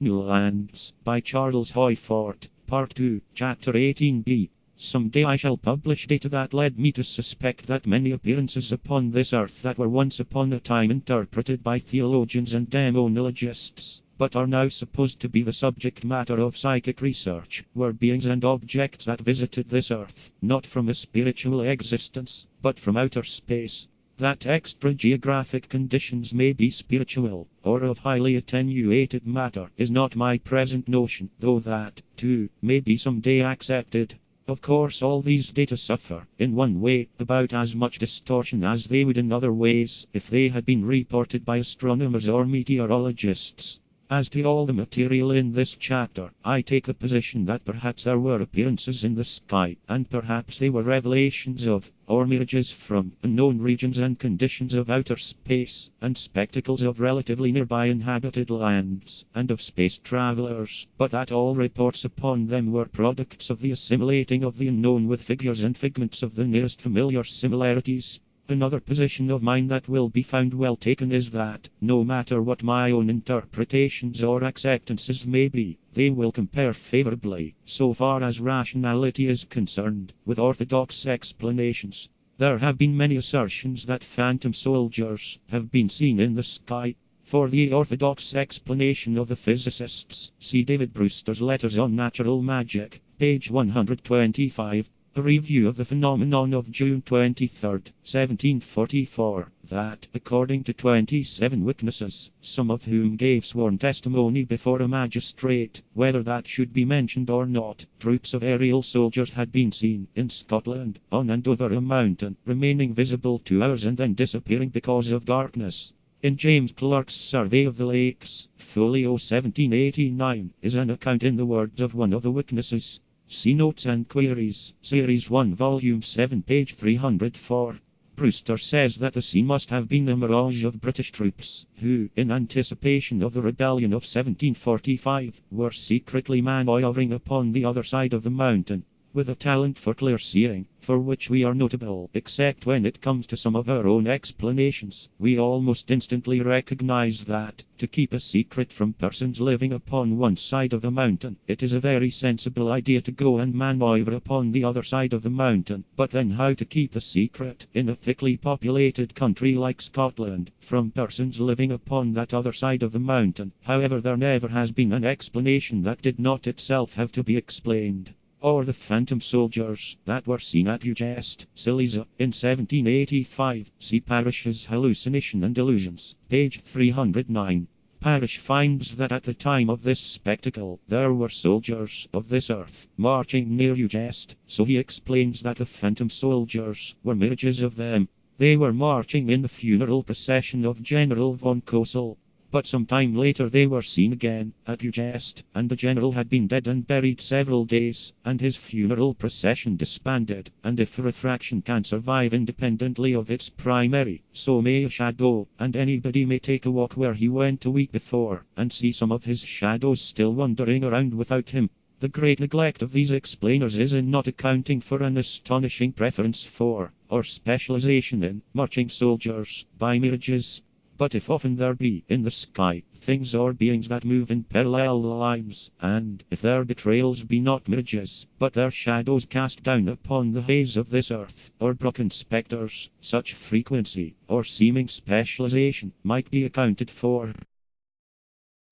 New Lands, by Charles Hoyfort, Part 2, Chapter 18b. Someday I shall publish data that led me to suspect that many appearances upon this earth that were once upon a time interpreted by theologians and demonologists, but are now supposed to be the subject matter of psychic research, were beings and objects that visited this earth, not from a spiritual existence, but from outer space. That extra geographic conditions may be spiritual, or of highly attenuated matter, is not my present notion, though that, too, may be someday accepted. Of course all these data suffer, in one way, about as much distortion as they would in other ways, if they had been reported by astronomers or meteorologists. As to all the material in this chapter, I take the position that perhaps there were appearances in the sky, and perhaps they were revelations of, or mirages from, unknown regions and conditions of outer space, and spectacles of relatively nearby inhabited lands, and of space travelers, but that all reports upon them were products of the assimilating of the unknown with figures and figments of the nearest familiar similarities. Another position of mine that will be found well taken is that, no matter what my own interpretations or acceptances may be, they will compare favorably, so far as rationality is concerned, with orthodox explanations. There have been many assertions that phantom soldiers have been seen in the sky. For the orthodox explanation of the physicists, see David Brewster's Letters on Natural Magic, page 125. A review of the phenomenon of June 23, 1744, that, according to 27 witnesses, some of whom gave sworn testimony before a magistrate, whether that should be mentioned or not, troops of aerial soldiers had been seen, in Scotland, on and over a mountain, remaining visible 2 hours and then disappearing because of darkness. In James Clark's Survey of the Lakes, folio 1789, is an account in the words of one of the witnesses. See Notes and Queries, Series 1, Volume 7, page 304. Brewster says that the scene must have been a mirage of British troops, who, in anticipation of the rebellion of 1745, were secretly manoeuvring upon the other side of the mountain. With a talent for clear seeing, for which we are notable, except when it comes to some of our own explanations, we almost instantly recognize that, to keep a secret from persons living upon one side of the mountain, it is a very sensible idea to go and manoeuvre upon the other side of the mountain. But then how to keep the secret, in a thickly populated country like Scotland, from persons living upon that other side of the mountain? However, there never has been an explanation that did not itself have to be explained. Or the phantom soldiers that were seen at Ugest, Silesia, in 1785. See Parish's Hallucination and Illusions, page 309. Parish finds that at the time of this spectacle, there were soldiers of this earth marching near Ugest, so he explains that the phantom soldiers were mirages of them. They were marching in the funeral procession of General von Kossel. But some time later they were seen again, at Ugest, and the general had been dead and buried several days, and his funeral procession disbanded, and if a refraction can survive independently of its primary, so may a shadow, and anybody may take a walk where he went a week before, and see some of his shadows still wandering around without him. The great neglect of these explainers is in not accounting for an astonishing preference for, or specialization in, marching soldiers, by mirages. But if often there be, in the sky, things or beings that move in parallel lines, and if their betrayals be not mirages, but their shadows cast down upon the haze of this earth, or broken spectres, such frequency, or seeming specialization, might be accounted for.